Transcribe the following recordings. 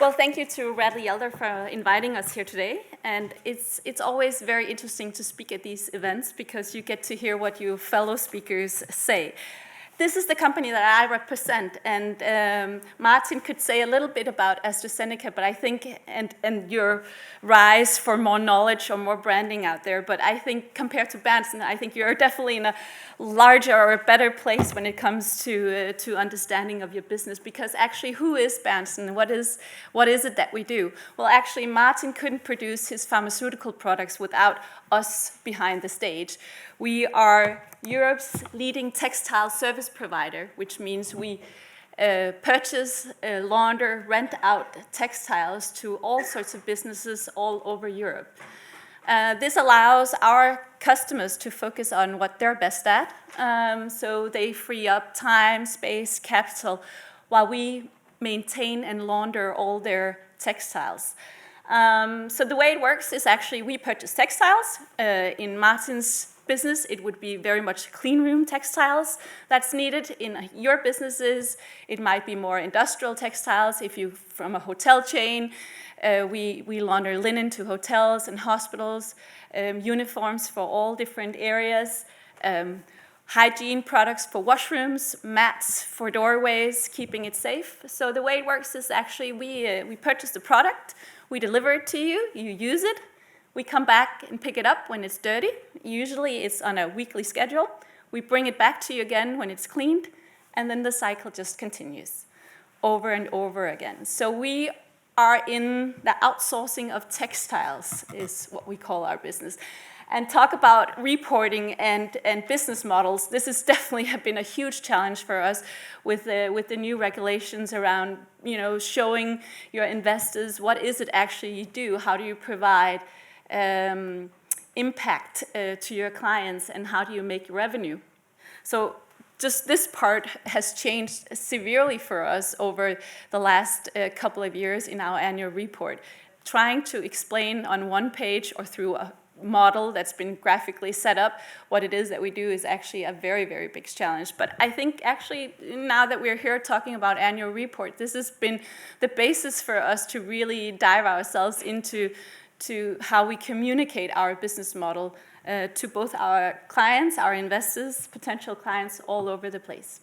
Well, thank you to Radley Elder for inviting us here today. And it's always very interesting to speak at these events because you get to hear what your fellow speakers say. This is the company that I represent, and Martin could say a little bit about AstraZeneca, but I think, and your rise for more knowledge or more branding out there, but I think compared to Berendsen, I think you're definitely in a larger or a better place when it comes to understanding of your business, because actually, who is Berendsen? What is it that we do? Well, actually, Martin couldn't produce his pharmaceutical products without us behind the stage. We are Europe's leading textile service provider, which means we purchase, launder, rent out textiles to all sorts of businesses all over Europe. This allows our customers to focus on what they're best at, so they free up time, space, capital, while we maintain and launder all their textiles. So the way it works is actually we purchase textiles. In Martin's business, it would be very much clean room textiles that's needed. In your businesses, it might be more industrial textiles. If you're from a hotel chain, we launder linen to hotels and hospitals, uniforms for all different areas, hygiene products for washrooms, mats for doorways, keeping it safe. So the way it works is actually we purchase the product, we deliver it to you, you use it, we come back and pick it up when it's dirty. Usually it's on a weekly schedule. We bring it back to you again when it's cleaned, and then the cycle just continues over and over again. So we are in the outsourcing of textiles is what we call our business. And talk about reporting and business models. This has definitely been a huge challenge for us with the new regulations around, showing your investors what is it actually you do, how do you provide impact to your clients, and how do you make revenue. So just this part has changed severely for us over the last couple of years in our annual report. Trying to explain on one page or through a model that's been graphically set up what it is that we do is actually a very, very big challenge. But I think actually now that we're here talking about annual report, this has been the basis for us to really dive ourselves into how we communicate our business model to both our clients, our investors, potential clients all over the place.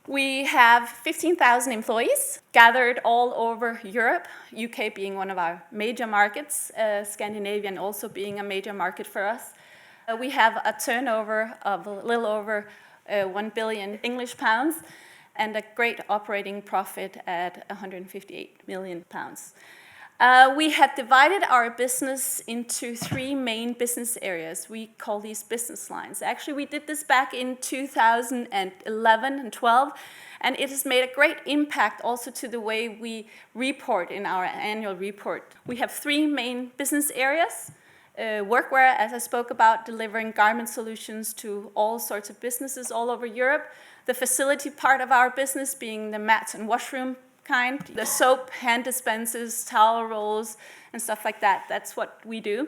We have 15,000 employees gathered all over Europe, UK being one of our major markets, Scandinavia also being a major market for us. We have a turnover of a little over 1 billion English pounds and a great operating profit at 158 million pounds. We have divided our business into 3 main business areas. We call these business lines. Actually, we did this back in 2011 and 12, and it has made a great impact also to the way we report in our annual report. We have 3 main business areas. Workwear, as I spoke about, delivering garment solutions to all sorts of businesses all over Europe. The facility part of our business being the mats and washroom kind, the soap, hand dispensers, towel rolls, and stuff like that. That's what we do.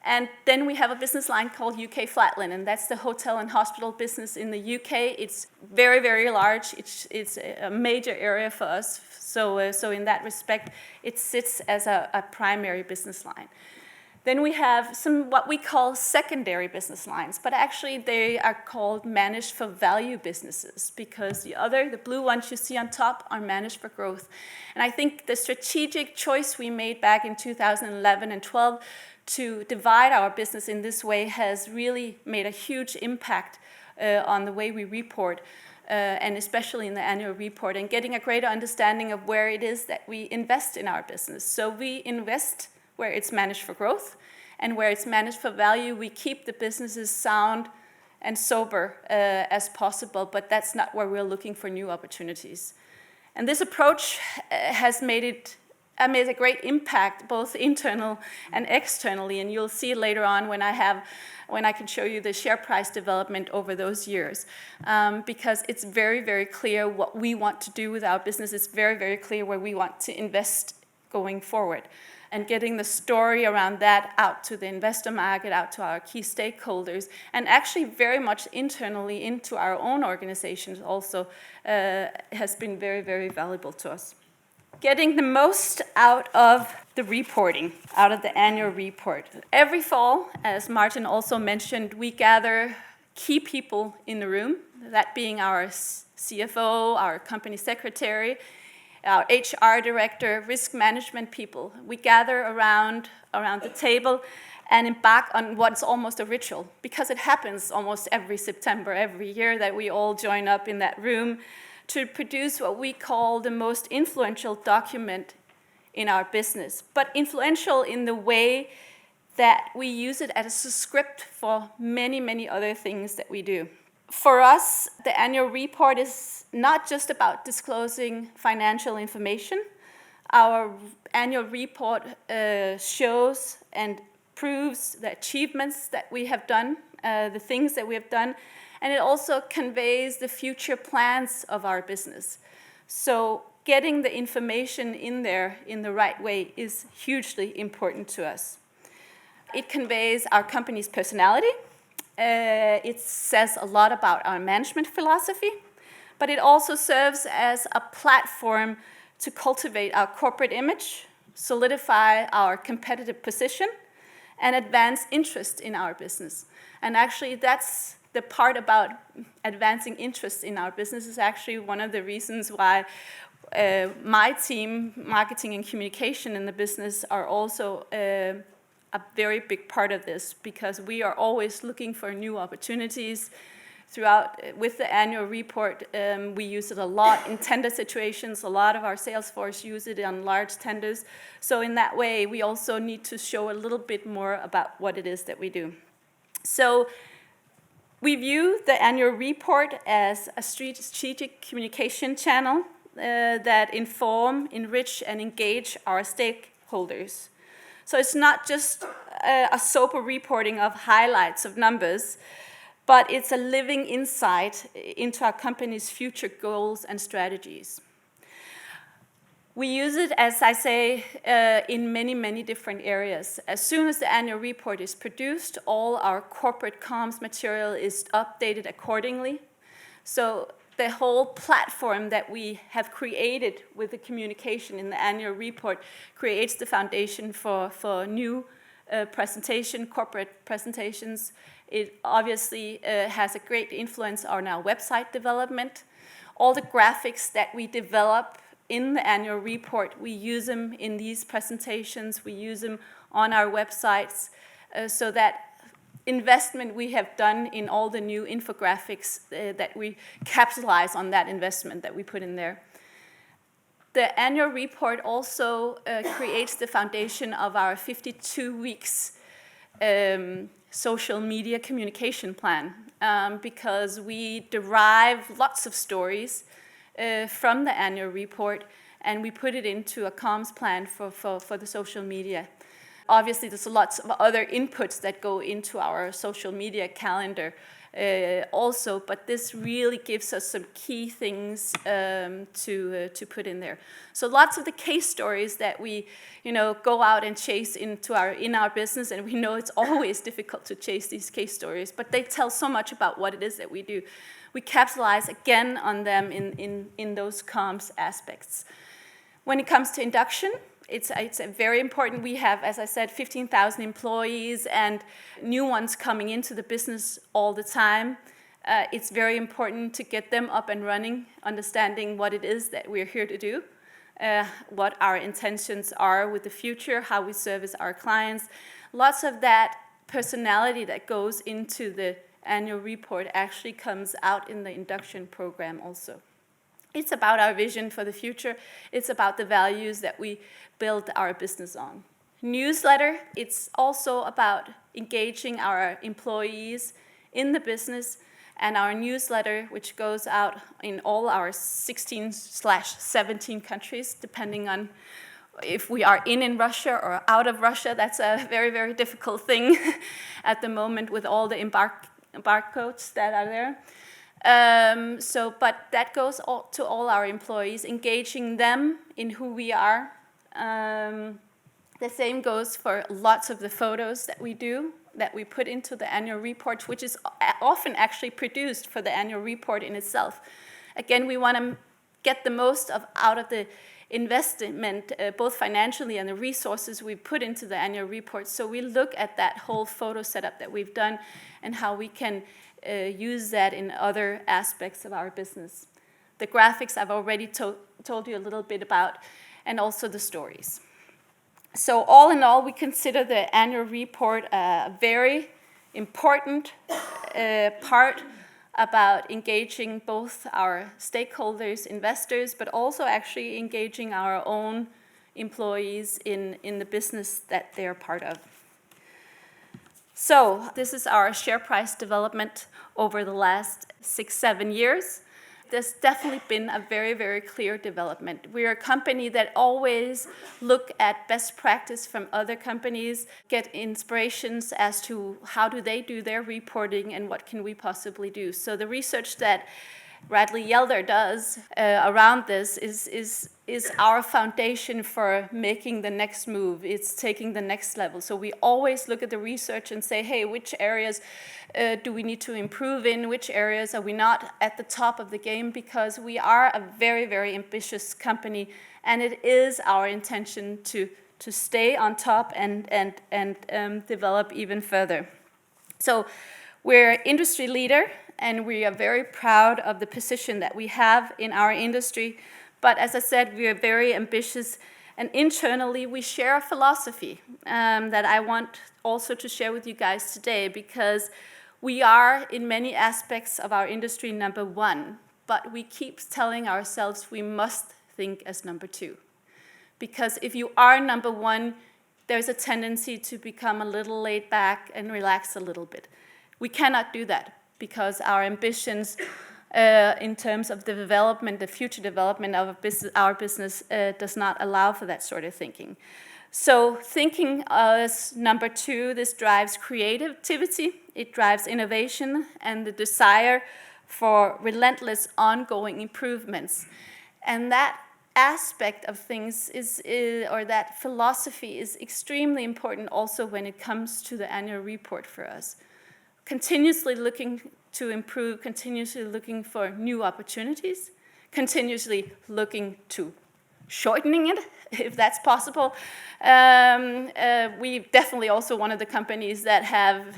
And then we have a business line called UK Flat Linen. That's the hotel and hospital business in the UK. It's very, very large. It's a major area for us. So in that respect, it sits as a primary business line. Then we have some what we call secondary business lines, but actually they are called managed for value businesses because the blue ones you see on top are managed for growth. And I think the strategic choice we made back in 2011 and 12 to divide our business in this way has really made a huge impact on the way we report, and especially in the annual report, and getting a greater understanding of where it is that we invest in our business. So we invest where it's managed for growth, and where it's managed for value, we keep the businesses sound and sober as possible, but that's not where we're looking for new opportunities. And this approach has made a great impact, both internal and externally, and you'll see later on when I can show you the share price development over those years, because it's very, very clear what we want to do with our business. It's very, very clear where we want to invest going forward. And getting the story around that out to the investor market, out to our key stakeholders, and actually very much internally into our own organizations also has been very, very valuable to us. Getting the most out of the reporting, out of the annual report. Every fall, as Martin also mentioned, we gather key people in the room, that being our CFO, our company secretary, our HR director, risk management people. We gather around the table and embark on what's almost a ritual, because it happens almost every September, every year, that we all join up in that room to produce what we call the most influential document in our business, but influential in the way that we use it as a script for many, many other things that we do. For us, the annual report is not just about disclosing financial information. Our annual report shows and proves the achievements that we have done, the things that we have done, and it also conveys the future plans of our business. So getting the information in there in the right way is hugely important to us. It conveys our company's personality. It says a lot about our management philosophy, but it also serves as a platform to cultivate our corporate image, solidify our competitive position, and advance interest in our business. And actually, that's the part about advancing interest in our business is actually one of the reasons why my team, marketing and communication in the business, are also a very big part of this, because we are always looking for new opportunities. With the annual report, we use it a lot in tender situations. A lot of our sales force use it on large tenders. So in that way, we also need to show a little bit more about what it is that we do. So we view the annual report as a strategic communication channel that inform, enrich, and engage our stakeholders. So it's not just a sober reporting of highlights of numbers, but it's a living insight into our company's future goals and strategies. We use it, as I say, in many, many different areas. As soon as the annual report is produced, all our corporate comms material is updated accordingly. So the whole platform that we have created with the communication in the annual report creates the foundation for new corporate presentations. It obviously has a great influence on our website development. All the graphics that we develop in the annual report, we use them in these presentations, we use them on our websites, so that investment we have done in all the new infographics, that we capitalize on that investment that we put in there. The annual report also creates the foundation of our 52 weeks social media communication plan, because we derive lots of stories from the annual report, and we put it into a comms plan for the social media. Obviously, there's lots of other inputs that go into our social media calendar also, but this really gives us some key things to put in there. So lots of the case stories that we go out and chase in our business, and we know it's always difficult to chase these case stories, but they tell so much about what it is that we do. We capitalize again on them in those comms aspects. When it comes to induction, it's very important. We have, as I said, 15,000 employees and new ones coming into the business all the time. It's very important to get them up and running, understanding what it is that we're here to do, what our intentions are with the future, how we service our clients. Lots of that personality that goes into the annual report actually comes out in the induction program also. It's about our vision for the future. It's about the values that we build our business on. Newsletter, it's also about engaging our employees in the business, and our newsletter, which goes out in all our 16/17 countries, depending on if we are in Russia or out of Russia. That's a very, very difficult thing at the moment with all the barcodes that are there. But that goes to all our employees, engaging them in who we are. The same goes for lots of the photos that we do, that we put into the annual report, which is often actually produced for the annual report in itself. Again, we want to get the most out of the investment, both financially and the resources we put into the annual report. So we look at that whole photo setup that we've done and how we can use that in other aspects of our business. The graphics I've already told you a little bit about, and also the stories. So all in all, we consider the annual report a very important part about engaging both our stakeholders, investors, but also actually engaging our own employees in the business that they're part of. So this is our share price development over the last 6-7 years. There's definitely been a very, very clear development. We're a company that always look at best practice from other companies, get inspirations as to how do they do their reporting and what can we possibly do. So the research that Radley Yelder does around this is our foundation for making the next move. It's taking the next level. So we always look at the research and say, hey, which areas do we need to improve in? Which areas are we not at the top of the game? Because we are a very, very ambitious company, and it is our intention to stay on top and develop even further. So we're industry leader, and we are very proud of the position that we have in our industry. But as I said, we are very ambitious, and internally we share a philosophy that I want also to share with you guys today, because we are in many aspects of our industry number one, but we keep telling ourselves we must think as number two. Because if you are number one, there's a tendency to become a little laid back and relax a little bit. We cannot do that, because our ambitions in terms of the development, the future development of our business does not allow for that sort of thinking. So thinking as number two, this drives creativity, it drives innovation, and the desire for relentless ongoing improvements. And that aspect of things or that philosophy is extremely important also when it comes to the annual report for us. Continuously looking to improve, continuously looking for new opportunities, continuously looking to shortening it, if that's possible. We definitely also one of the companies that have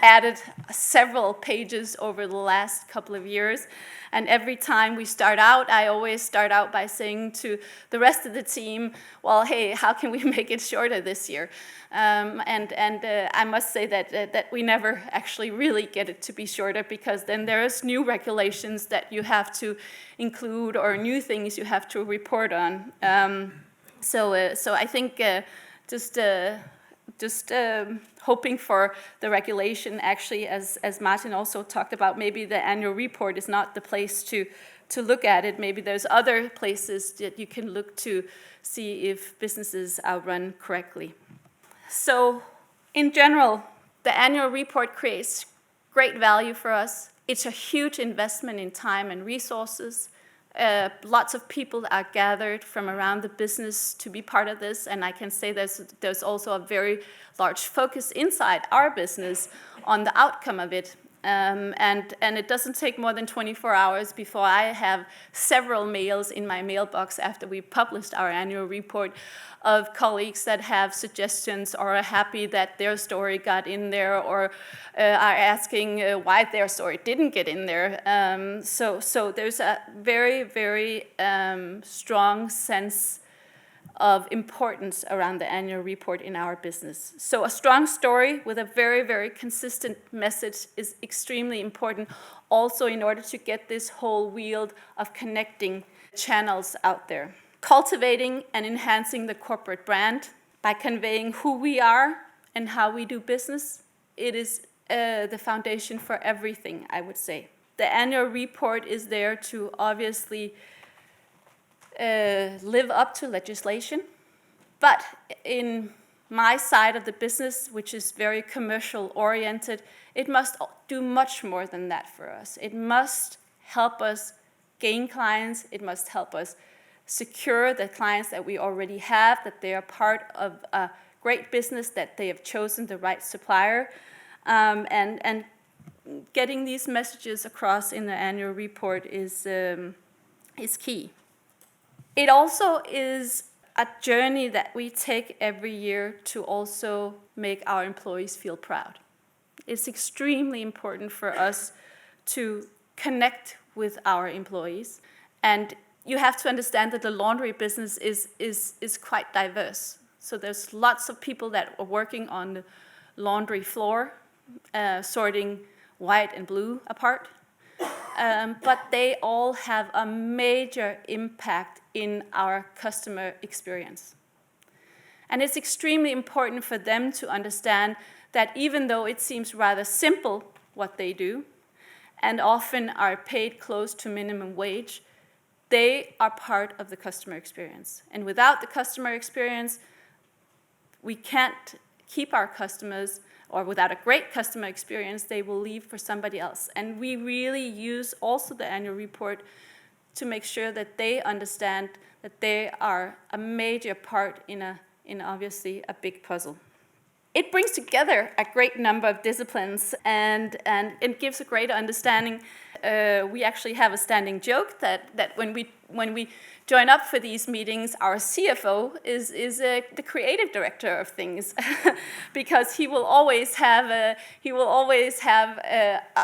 added several pages over the last couple of years. And every time we start out, I always start out by saying to the rest of the team, well, hey, how can we make it shorter this year? I must say that we never actually really get it to be shorter, because then there's new regulations that you have to include or new things you have to report on. So I think just hoping for the regulation, actually, as Martin also talked about, maybe the annual report is not the place to look at it. Maybe there's other places that you can look to see if businesses are run correctly. So in general, the annual report creates great value for us. It's a huge investment in time and resources. Lots of people are gathered from around the business to be part of this, and I can say there's also a very large focus inside our business on the outcome of it. And it doesn't take more than 24 hours before I have several mails in my mailbox after we published our annual report of colleagues that have suggestions or are happy that their story got in there, or are asking why their story didn't get in there. So there's a very, very strong sense of importance around the annual report in our business. So a strong story with a very, very consistent message is extremely important, also in order to get this whole wheel of connecting channels out there. Cultivating and enhancing the corporate brand by conveying who we are and how we do business, it is the foundation for everything, I would say. The annual report is there to obviously live up to legislation, but in my side of the business, which is very commercial oriented, it must do much more than that for us. It must help us gain clients, it must help us secure the clients that we already have, that they are part of a great business, that they have chosen the right supplier, and getting these messages across in the annual report is key. It also is a journey that we take every year to also make our employees feel proud. It's extremely important for us to connect with our employees. And you have to understand that the laundry business is quite diverse. So there's lots of people that are working on the laundry floor, sorting white and blue apart. But they all have a major impact in our customer experience. And it's extremely important for them to understand that even though it seems rather simple what they do, and often are paid close to minimum wage, they are part of the customer experience. And without the customer experience, we can't keep our customers, or without a great customer experience, they will leave for somebody else. And we really use also the annual report to make sure that they understand that they are a major part in obviously a big puzzle. It brings together a great number of disciplines and it gives a greater understanding. We actually have a standing joke that when we join up for these meetings, our CFO is the creative director of things, because he will always have a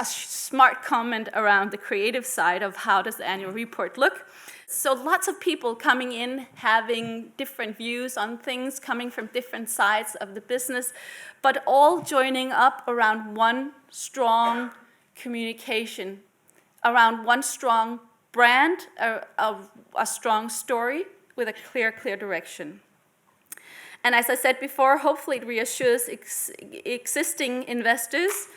smart comment around the creative side of how does the annual report look. So lots of people coming in, having different views on things, coming from different sides of the business, but all joining up around one strong communication, around one strong brand, a strong story with a clear direction. And as I said before, hopefully it reassures existing investors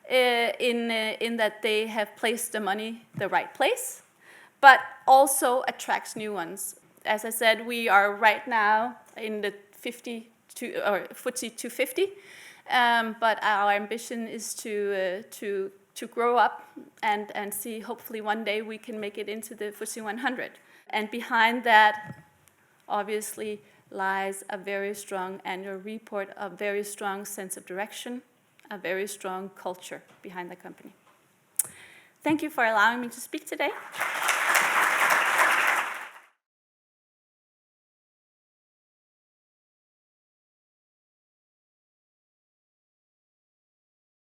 in that they have placed the money the right place, but also attracts new ones. As I said, we are right now in the FTSE 250, but our ambition is to grow up and see hopefully one day we can make it into the FTSE 100. And behind that, obviously, lies a very strong annual report, a very strong sense of direction, a very strong culture behind the company. Thank you for allowing me to speak today.